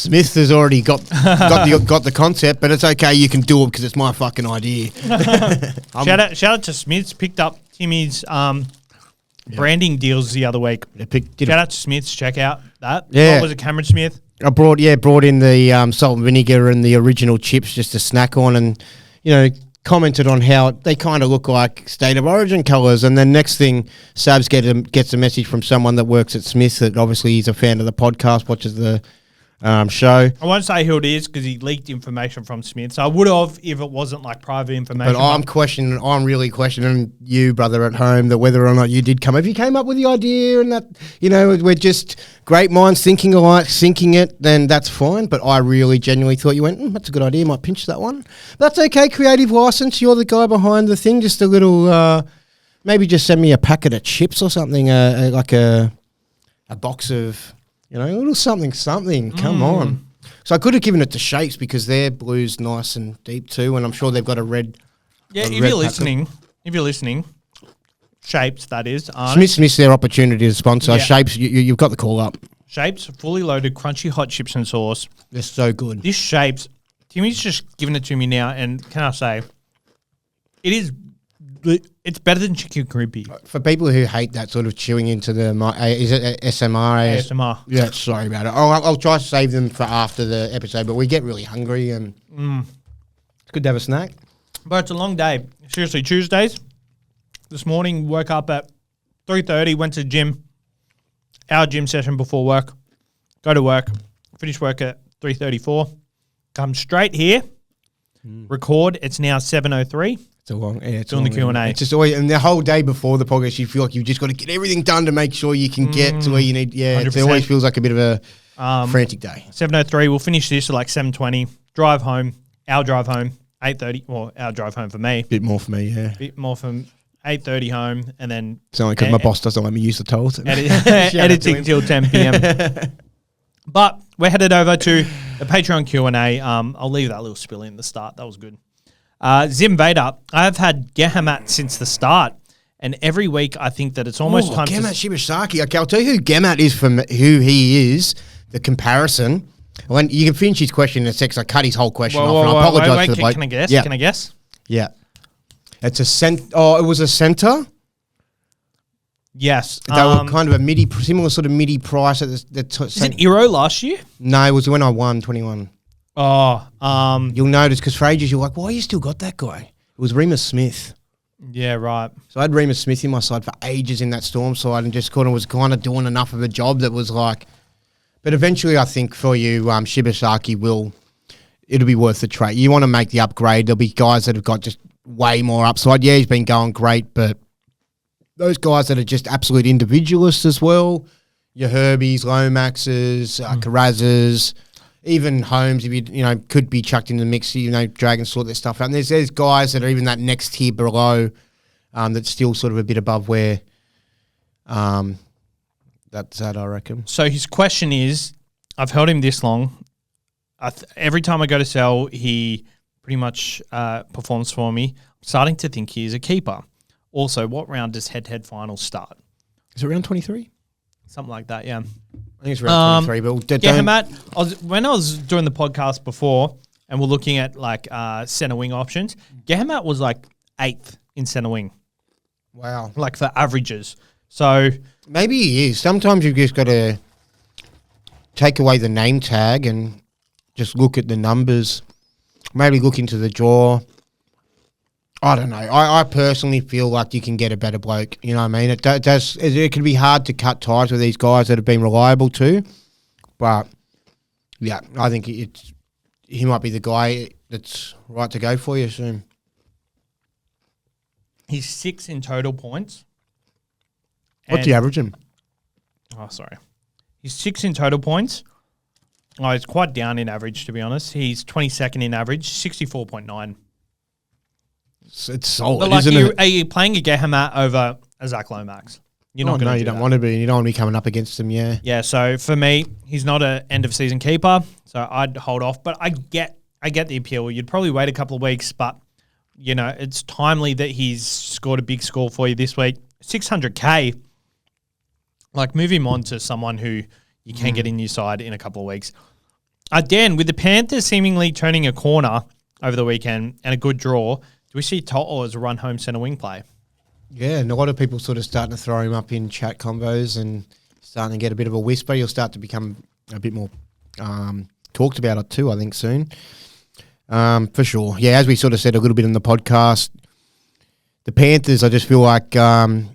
Smith has already got the concept, but it's okay. You can do it because it's my fucking idea. Shout out to Smiths. Picked up Timmy's branding deals the other week. Shout out to Smiths. Check out that. Yeah. What was it, Cameron Smith? I brought in the salt and vinegar and the original chips just to snack on, and commented on how they kind of look like State of Origin colours. And then next thing, Sabs gets a message from someone that works at Smith that obviously he's a fan of the podcast, watches the show. I won't say who it is because he leaked information from Smith. So I would have if it wasn't like private information. But I'm really questioning you, brother, at home, that whether or not you did if you came up with the idea and that, we're just great minds thinking alike, syncing it, then that's fine. But I really genuinely thought you went, that's a good idea, might pinch that one. But that's okay, creative license, you're the guy behind the thing, just a little, maybe just send me a packet of chips or something, like a box of... a little something. Come on. So I could have given it to Shapes because their blue's nice and deep too, and I'm sure they've got a red. Yeah, if you're listening, Shapes, that is. Smith's missed their opportunity to sponsor. Yeah. Shapes, you've got the call up. Shapes, fully loaded, crunchy hot chips and sauce. They're so good. This Shapes, Timmy's just giving it to me now, and can I say, it's better than chicken crispy. For people who hate that sort of chewing into the is it SMR? ASMR. Yeah, sorry about it. I'll try to save them for after the episode, but we get really hungry and it's good to have a snack. But it's a long day. Seriously, Tuesdays. This morning, woke up at 3:30, went to the gym, our gym session before work, go to work, finish work at 3:34, come straight here, record. It's now 7:03. Doing the Q&A. It's just always, and the whole day before the podcast, you feel like you've just got to get everything done to make sure you can get to where you need. Yeah, it always feels like a bit of a frantic day. 7:03. We'll finish this at like 7:20. Drive home. Our drive home. 8:30. Well, our drive home for me. Bit more for me, yeah. Bit more from 8:30 home, and then it's only because my boss doesn't let me use the tolls. Editing till 10 p.m. But we're headed over to the Patreon Q&A. I'll leave that little spill in the start. That was good. Zim Vader, I've had Gehamat since the start, and every week I think that it's almost time Gehamat Shibasaki. Okay, I'll tell you who Gehamat is from who he is, the comparison. When you can finish his question in a sec, I cut his whole question off, and I apologise to the bloke. Can I guess? Yeah. Can I guess? Yeah. It's a it was a centre? Yes. They were kind of a similar sort of midi price. Is it Eero last year? No, it was when I won 21. Oh, you'll notice because for ages you're like, why you still got that guy? It was Remus Smith. Yeah, right. So I had Remus Smith in my side for ages in that Storm side, and just was kind of doing enough of a job that was like. But eventually, I think for you, Shibasaki it'll be worth the trade. You want to make the upgrade. There'll be guys that have got just way more upside. Yeah, he's been going great, but those guys that are just absolute individualists as well, your Herbies, Lomaxes, Carrazes. Even Holmes, if you could be chucked in the mix, Dragons sort their stuff out. And there's guys that are even that next tier below, that's still sort of a bit above where that's at, I reckon. So his question is, I've held him this long. Every time I go to sell, he pretty much performs for me. I'm starting to think he's a keeper. Also, what round does head-to-head finals start? Is it round 23? Something like that, yeah. I think it's round 23, but Matt, when I was doing the podcast before and we're looking at like centre wing options, Gehamat was like 8th in centre wing. Wow. Like for averages. So maybe he is. Sometimes you've just got to take away the name tag and just look at the numbers. Maybe look into the draw. I don't know. I personally feel like you can get a better bloke. You know what I mean? It can be hard to cut ties with these guys that have been reliable too. But, yeah, I think he might be the guy that's right to go for you soon. He's 6 in total points. What's he averaging? Oh, sorry. He's 6 in total points. Oh, he's quite down in average, to be honest. He's 22nd in average, 64.9. It's solid, but like, isn't it? Are you playing a Gehamat over a Zach Lomax? You're not going to. No, you don't want to be. You don't want to be coming up against him. Yeah. Yeah. So for me, he's not an end of season keeper, so I'd hold off. But I get the appeal. You'd probably wait a couple of weeks, but it's timely that he's scored a big score for you this week. 600K. Like, move him on to someone who you can get in your side in a couple of weeks. Dan, with the Panthers seemingly turning a corner over the weekend and a good draw, do we see Toto as a run home centre wing play? Yeah, and a lot of people sort of starting to throw him up in chat combos and starting to get a bit of a whisper. He'll start to become a bit more talked about it too, I think, soon. For sure. Yeah, as we sort of said a little bit in the podcast, the Panthers, I just feel like, they're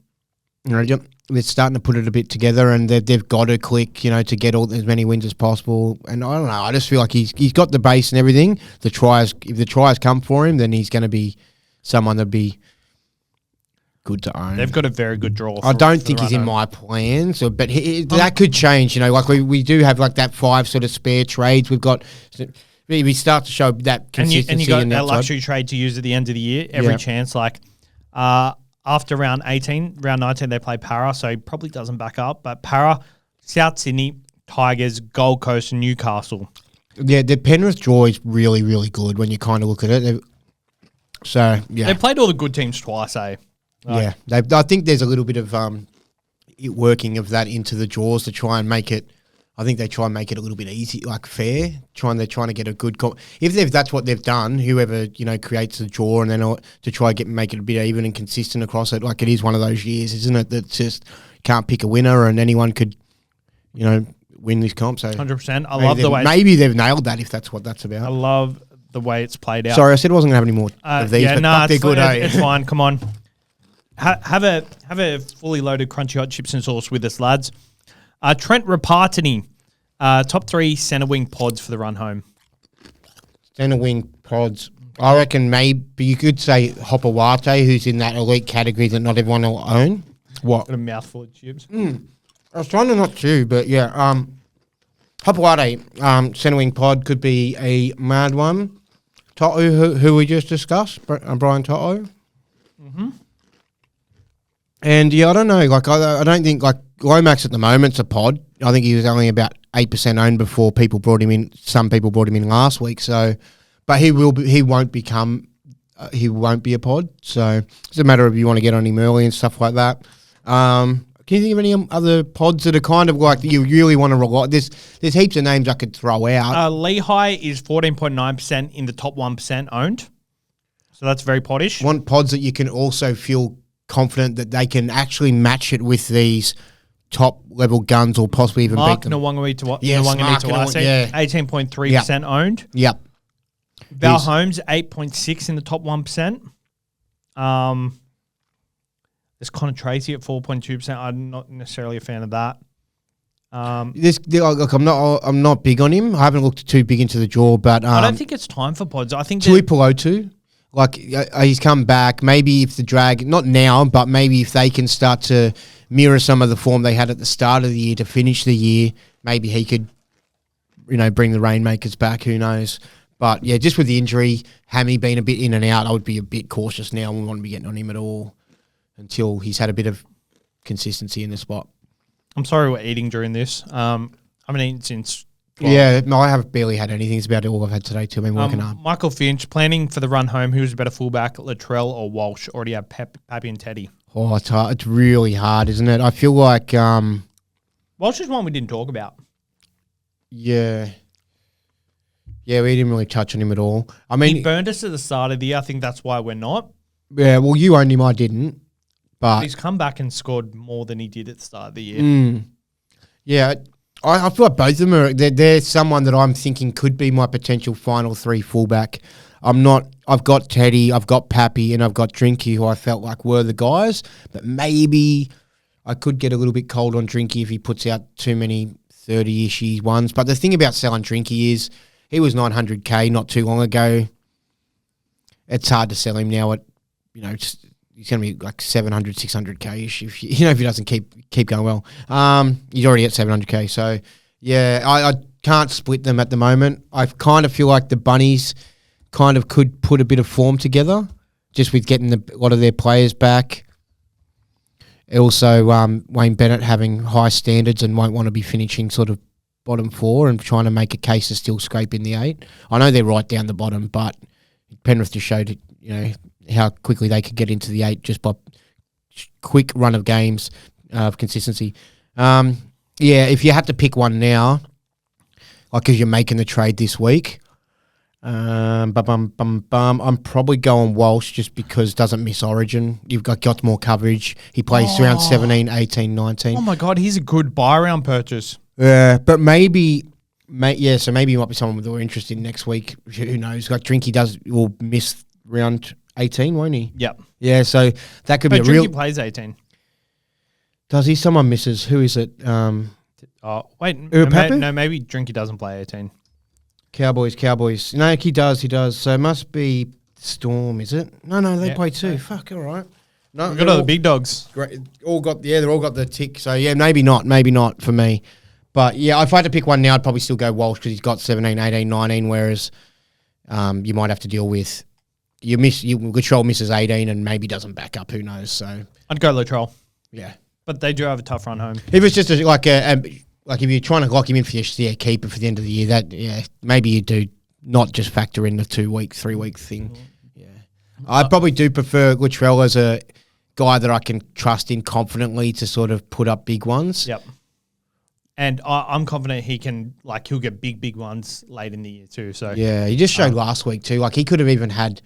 starting to put it a bit together, and they've got to click, to get as many wins as possible. And I don't know, I just feel like he's got the base and everything. If the tries come for him, then he's going to be someone that'd be good to own. They've got a very good draw. I don't think he's in my plans, but that could change. Like we do have like that 5 sort of spare trades. We've got. We start to show that consistency. And you got that luxury trade to use at the end of the year. Every chance, like after round 18, round 19, they play Para, so he probably doesn't back up. But Para, South Sydney, Tigers, Gold Coast, and Newcastle. Yeah, the Penrith draw is really, really good when you kind of look at it. They played all the good teams twice, eh? Yeah, I think there's a little bit of working of that into the draws to try and make it. I think they try and make it a little bit easy, like fair. They're trying to get a good. If that's what they've done, whoever creates the draw and then to try and make it a bit even and consistent across it, like it is one of those years, isn't it? That just can't pick a winner and anyone could, win this comp. So 100%. I love the way maybe they've nailed that if that's what that's about. I love the way it's played out. Sorry, I said I wasn't going to have any more of these. But they're good. It's fine. Come on. Have a fully loaded crunchy hot chips and sauce with us, lads. Trent Repartini, top 3 centre wing pods for the run home. Centre wing pods. I reckon maybe you could say Hopawate, who's in that elite category that not everyone will own. What? Got a mouthful of chips. I was trying to not chew, but yeah. Hopawate, centre wing pod could be a mad one. Toto, who we just discussed, Brian Toto. Mm-hmm. And yeah, I don't know. Like I don't think like Lomax at the moment's a pod. I think he was only about 8% owned before people brought him in. Some people brought him in last week. So, but he won't be a pod. So it's a matter of you want to get on him early and stuff like that. Can you think of any other pods that are kind of like you really want to rely? There's heaps of names I could throw out. Lehigh is 14.9% in the top 1% owned. So that's very poddish. Want pods that you can also feel confident that they can actually match it with these top level guns or possibly even beat them. Mark Nawangani-Tuase, 18.3% owned. Yep. Val Holmes, 8.6 in the top 1%. There's Connor Tracy at 4.2%. I'm not necessarily a fan of that. Look, I'm not big on him. I haven't looked too big into the draw, but I don't think it's time for pods. I think Tui Pelotu. Like, he's come back. Maybe if the drag, not now, but maybe if they can start to mirror some of the form they had at the start of the year to finish the year, maybe he could, bring the Rainmakers back. Who knows? But, yeah, just with the injury, Hammy being a bit in and out, I would be a bit cautious now. I wouldn't want to be getting on him at all until he's had a bit of consistency in the spot. I'm sorry we're eating during this. I haven't eaten since... Yeah, no, I have barely had anything. It's about all I've had today too. I've been working hard. Michael Finch, planning for the run home. Who's a better fullback, Latrell or Walsh? Already have Pappy and Teddy. Oh, it's hard. It's really hard, isn't it? I feel like... Walsh is one we didn't talk about. Yeah. Yeah, we didn't really touch on him at all. I mean... He burned us at the start of the year. I think that's why we're not. Yeah, well, you owned him. I didn't. But he's come back and scored more than he did at the start of the year. Yeah, I feel like both of them are. They're someone that I'm thinking could be my potential final 3 fullback. I've got Teddy, I've got Pappy, and I've got Drinky, who I felt like were the guys. But maybe I could get a little bit cold on Drinky if he puts out too many 30-ish ones. But the thing about selling Drinky is he was 900K not too long ago. It's hard to sell him now at, he's going to be like 700, 600K-ish if he doesn't keep going well. He's already at 700K. So, yeah, I can't split them at the moment. I kind of feel like the Bunnies kind of could put a bit of form together just with getting a lot of their players back. Also, Wayne Bennett having high standards and won't want to be finishing sort of bottom 4 and trying to make a case to still scrape in the 8. I know they're right down the bottom, but Penrith just showed it, how quickly they could get into the 8 just by quick run of games of consistency. If you had to pick one now, like because you're making the trade this week. I'm probably going Walsh just because doesn't miss Origin. You've got more coverage. He plays around 17, 18, 19. Oh my God, he's a good buy round purchase. Yeah, but so maybe he might be someone with more interest in next week. Who knows? Like Drinky will miss round 18, won't he? Yep. Yeah, so that could be a Drinky real. plays 18. Does he? Someone misses. Who is it? Oh wait, Urupapu? no, maybe Drinky doesn't play 18. Cowboys. No, he does. So it must be Storm, is it? No, they play too. Yeah. Fuck, all right. No, We've got all the big dogs. Great. They're all got the tick. So yeah, maybe not for me. But yeah, if I had to pick one now, I'd probably still go Walsh because he's got 17, 18, 19, whereas you might have to deal with Latrell misses 18 and maybe doesn't back up. Who knows? So I'd go Latrell. Yeah. But they do have a tough run home. If it's just like if you're trying to lock him in for your keeper for the end of the year, maybe you do not just factor in the 2-week, 3-week thing. Yeah, I probably do prefer Latrell as a guy that I can trust in confidently to sort of put up big ones. Yep. And I'm confident he'll get big ones late in the year too. So yeah, he just showed last week too. Like he could have even had.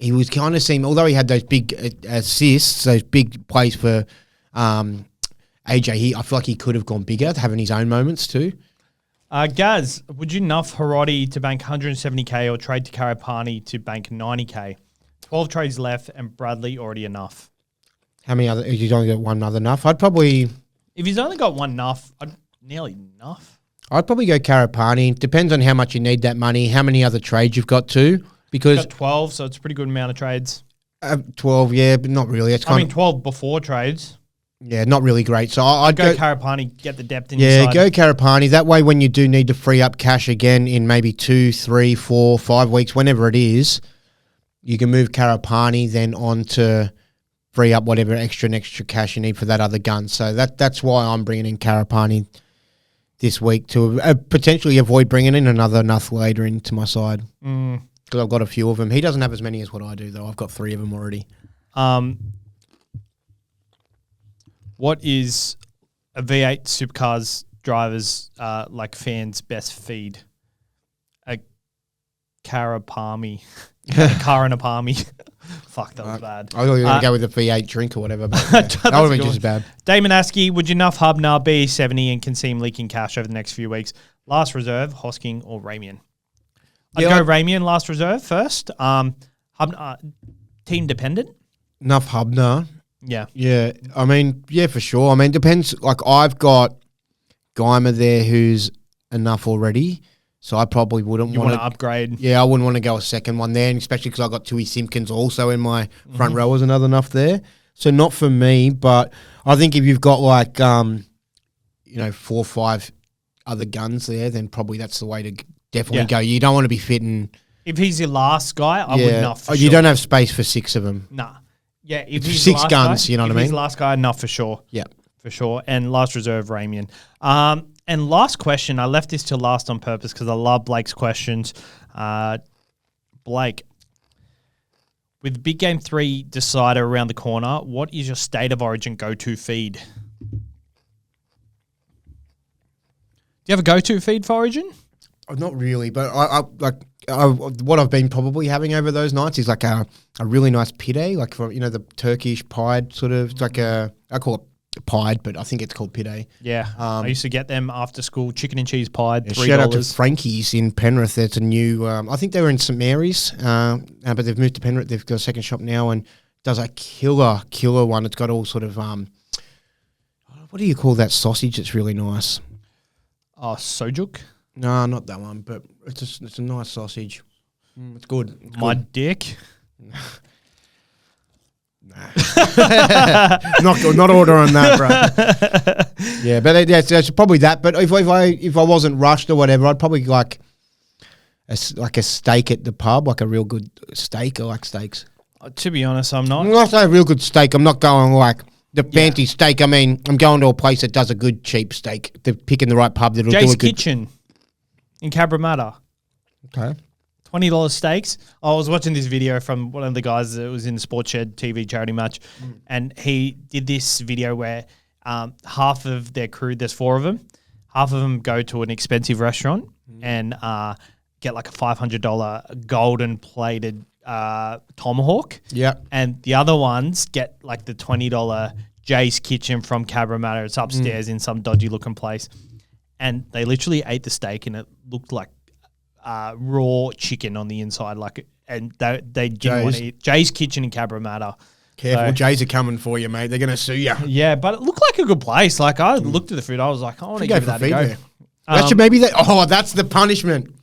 He was kind of seemed, although he had those big assists, those big plays for. AJ, I feel like he could have gone bigger, having his own moments too. Gaz, would you nuff Harodi to bank 170k or trade to Karapani to bank 90k? 12 trades left and Bradley already enough. How many other? He's only got one other nuff. I'd probably. If he's only got one nuff, nearly nuff. I'd probably go Karapani. Depends on how much you need that money, how many other trades you've got too. Because he's got 12, so it's a pretty good amount of trades. 12, yeah, but not really. 12 before trades. Yeah, not really great. So I'd go Karapani, get the depth in your side. Go Karapani. That way when you do need to free up cash again in maybe 2, 3, 4, 5 weeks, whenever it is, you can move Karapani then on to free up whatever extra cash you need for that other gun. So that's why I'm bringing in Karapani this week to potentially avoid bringing in another Nuth later into my side. Because I've got a few of them. He doesn't have as many as what I do, though. I've got 3 of them already. What is a V8 supercars driver's fans' best feed? A Karapami. Karanapami. Fuck, that was bad. I thought you were going to go with a V8 drink or whatever. But that would have been just as bad. Damon Askey, would you nuff Hubner, BE70 and Conceem leaking cash over the next few weeks? Last reserve, Hosking or Ramian? I'd go Ramian last reserve first. Hubner, team dependent? Nuff Hubner. Yeah. Yeah. I mean, yeah, for sure. I mean, depends. Like, I've got Guymer there who's enough already, so I probably wouldn't want to upgrade. Yeah, I wouldn't want to go a second one there, and especially because I got Tui Simpkins also in my front row as another enough there. So not for me, but I think if you've got 4 or 5 other guns there, then probably that's the way to definitely go. You don't want to be fitting. If he's your last guy, I would nuff for sure. You don't have space for 6 of them. Nah. Yeah, if he's 6 guns, you know what I mean? If he's the last guy, enough for sure. Yeah. For sure. And last reserve, Ramian. And last question, I left this till last on purpose because I love Blake's questions. Blake, with Big Game 3 decider around the corner, what is your State of Origin go-to feed? Do you have a go-to feed for Origin? Not really, but what I've been probably having over those nights is like a really nice pide, like for the Turkish pied sort of. It's like I call it pied, but I think it's called pide. Yeah, I used to get them after school, chicken and cheese pied. $3. Shout out to Frankie's in Penrith. There's a new. I think they were in St Mary's, but they've moved to Penrith. They've got a second shop now and does a killer one. It's got all sort of what do you call that sausage? It's really nice. Sojuk. No, not that one, but it's a nice sausage. It's good. My dick. not ordering that, bro. Yeah, but it's probably that. But if I wasn't rushed or whatever, I'd probably like a steak at the pub, like a real good steak. I like steaks. To be honest, I'm not. When I say a real good steak, I'm not going like the fancy steak. I mean, I'm going to a place that does a good cheap steak. They're picking the right pub that'll do a good Kitchen in Cabramatta. Okay. $20 steaks. I was watching this video from one of the guys that was in the Sports Shed TV charity match, and he did this video where half of their crew, there's 4 of them, half of them go to an expensive restaurant and get like a $500 golden plated tomahawk. Yeah. And the other ones get like the $20 Jay's Kitchen from Cabramatta. It's upstairs in some dodgy looking place. And they literally ate the steak and it looked like raw chicken on the inside. And they didn't want to eat. Jay's Kitchen in Cabramatta. Careful, Jays are coming for you, mate. They're going to sue you. Yeah, but it looked like a good place. Like, I looked at the food. I was like, I want to give that a go. That's the punishment.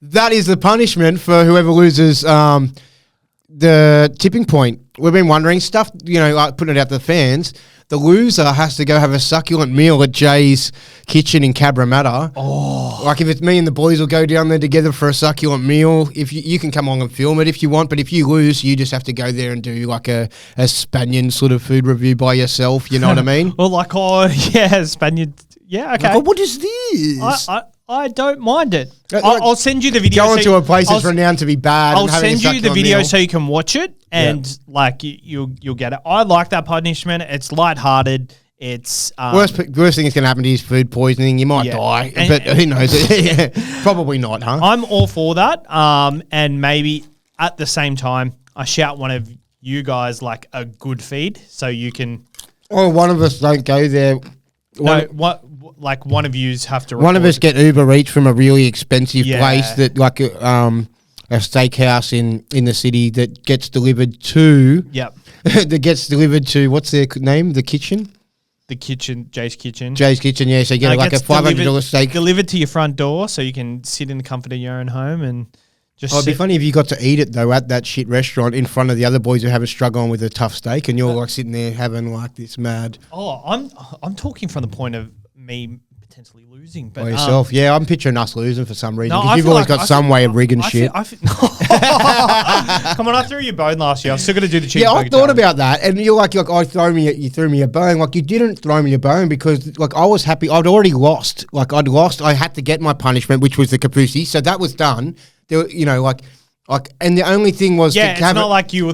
That is the punishment for whoever loses the tipping point. We've been wondering stuff, like putting it out to the fans. The loser has to go have a succulent meal at Jay's Kitchen in Cabramatta. Oh. Like if it's me and the boys will go down there together for a succulent meal. If you can come along and film it if you want, but if you lose, you just have to go there and do like a Spaniard sort of food review by yourself. You know what I mean? Well, Spaniard. Yeah, okay. Like, what is this? I don't mind it. I'll send you the video. Going to a place that's renowned to be bad. I'll send you the video so you can watch it and you'll get it. I like that punishment. It's lighthearted. It's worst thing that's going to happen to you is food poisoning. You might die, but who knows? Probably not, huh? I'm all for that. And maybe at the same time, I shout one of you guys like a good feed so you can. Or one of us don't go there. One of yous have to record. One of us get Uber Eats from a really expensive place that like a steakhouse in the city that gets delivered to. Yep. That gets delivered to, what's their name? The kitchen? The kitchen, Jay's Kitchen. Jay's Kitchen, yeah. So you get like a $500 steak. Delivered to your front door so you can sit in the comfort of your own home and just it'd be funny if you got to eat it though at that shit restaurant in front of the other boys who have a struggle with a tough steak and you're like sitting there having like this mad. Oh, I'm talking from the point of me potentially losing. But by yourself. Yeah, I'm picturing us losing for some reason. No, Because you've always got some way of rigging shit. Come on, I threw you a bone last year. I'm still going to do the cheeseburger. Yeah, I thought about that. And you're like, you threw me a bone. Like, you didn't throw me a bone because, like, I was happy. I'd already lost. Like, I'd lost. I had to get my punishment, which was the Kapusi. So that was done. There, and the only thing was it's not like you were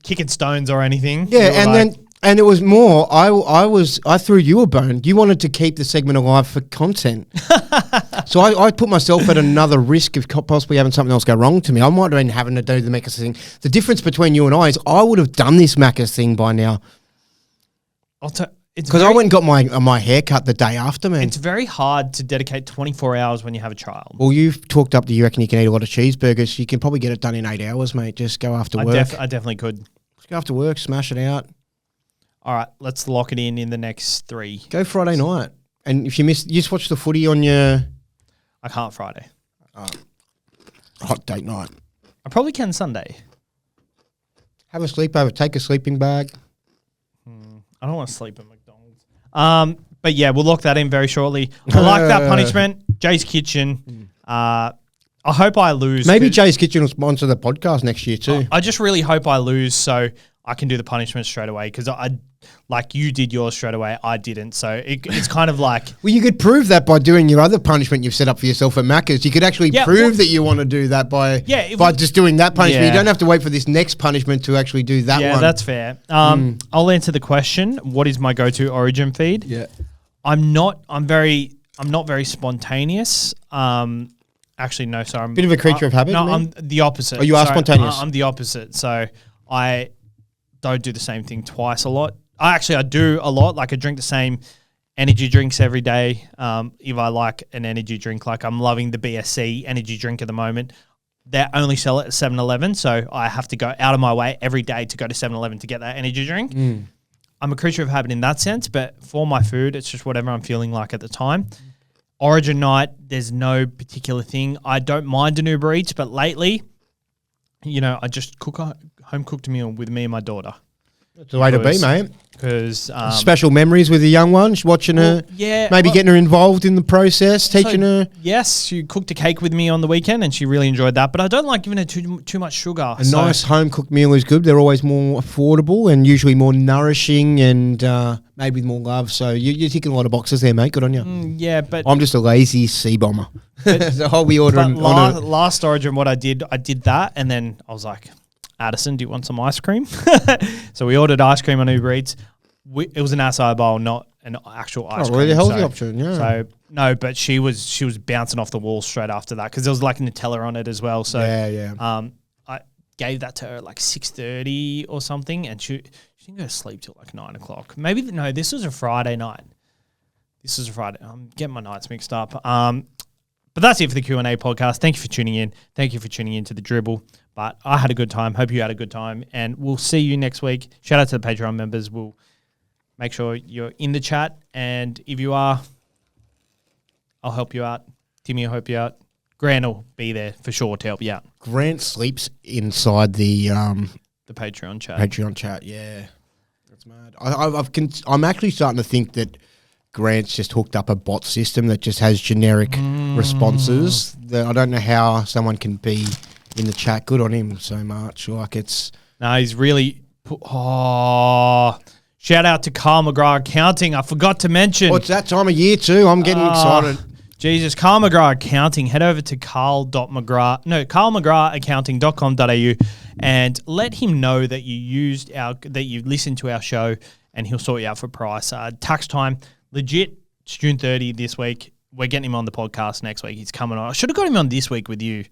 kicking stones or anything. Yeah, and it was more. I threw you a bone. You wanted to keep the segment alive for content, so I put myself at another risk of possibly having something else go wrong to me. I might have been having to do the Macca's thing. The difference between you and I is I would have done this Macca's thing by now. Because I went and got my hair cut the day after, man. It's very hard to dedicate 24 hours when you have a child. Well, you've talked up that you reckon you can eat a lot of cheeseburgers. You can probably get it done in 8 hours, mate. Just go after work. I definitely could. Just go after work, smash it out. All right, let's lock it in the next 3. Go Friday night. And if you miss, you just watch the footy on your... I can't Friday. Hot date night. I probably can Sunday. Have a sleepover. Take a sleeping bag. I don't want to sleep at McDonald's. But yeah, we'll lock that in very shortly. I like that punishment. Jay's Kitchen. I hope I lose. Maybe Jay's Kitchen will sponsor the podcast next year too. I just really hope I lose so I can do the punishment straight away because like you did yours straight away, I didn't. So it's kind of like... Well, you could prove that by doing your other punishment you've set up for yourself at Macca's. You could actually prove that you want to do that by just doing that punishment. Yeah. You don't have to wait for this next punishment to actually do that one. Yeah, that's fair. I'll answer the question. What is my go-to Origin feed? Yeah. I'm not very spontaneous. Actually, no, sorry. Bit of a creature of habit? No, I'm the opposite. Oh, you are spontaneous? I'm the opposite. So I don't do the same thing twice a lot. I do a lot. Like I drink the same energy drinks every day. If I like an energy drink, like I'm loving the BSC energy drink at the moment. They only sell it at 7-Eleven, so I have to go out of my way every day to go to 7-Eleven to get that energy drink. I'm a creature of habit in that sense, but for my food, it's just whatever I'm feeling like at the time. Origin night, there's no particular thing. I don't mind an Uber Eats, but lately, I just cook a home-cooked meal with me and my daughter. That's the way to be, mate. Because special memories with the young one, watching her, maybe getting her involved in the process, teaching her. Yes, she cooked a cake with me on the weekend, and she really enjoyed that. But I don't like giving her too much sugar. A nice home cooked meal is good. They're always more affordable and usually more nourishing and made with more love. So you're ticking a lot of boxes there, mate. Good on you. Yeah, but I'm just a lazy sea bomber. So I'll be ordering. Last Origin, what I did that, and then I was like, Addison, do you want some ice cream? So we ordered ice cream on Uber Eats. It was an acai bowl, not an actual ice cream. Really healthy option, yeah. So No, but she was bouncing off the wall straight after that because there was like Nutella on it as well. So I gave that to her at like 6:30 or something, and she didn't go to sleep till like 9 o'clock. Maybe no, this was a Friday night. This is a Friday. I'm getting my nights mixed up. But that's it for the Q&A podcast. Thank you for tuning in. Thank you for tuning in to The Dribble. But I had a good time. Hope you had a good time. And we'll see you next week. Shout out to the Patreon members. We'll make sure you're in the chat. And if you are, I'll help you out. Timmy will help you out. Grant will be there for sure to help you out. Grant sleeps inside the Patreon chat. Patreon chat, yeah. That's mad. I'm actually starting to think that Grant's just hooked up a bot system that just has generic responses. I don't know how someone can be in the chat. Good on him so much. Like No, he's really... shout out to Carl McGrath Accounting. I forgot to mention. It's that time of year too. I'm getting excited. Jesus, Carl McGrath Accounting. Head over to carlmcgrathaccounting.com.au and let him know that you listened to our show, and he'll sort you out for price. Tax time. Legit, it's June 30 this week. We're getting him on the podcast next week. He's coming on. I should have got him on this week with you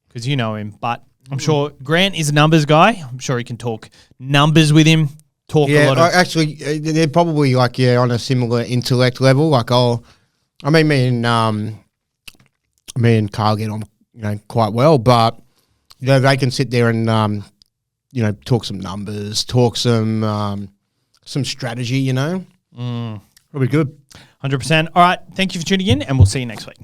because you know him. But I'm sure Grant is a numbers guy. I'm sure he can talk numbers with him. A lot of... actually, they're probably like, on a similar intellect level. Like, me and Carl get on, quite well. But, they can sit there and, talk some numbers, talk some strategy, It'll be good. 100%. All right. Thank you for tuning in, and we'll see you next week.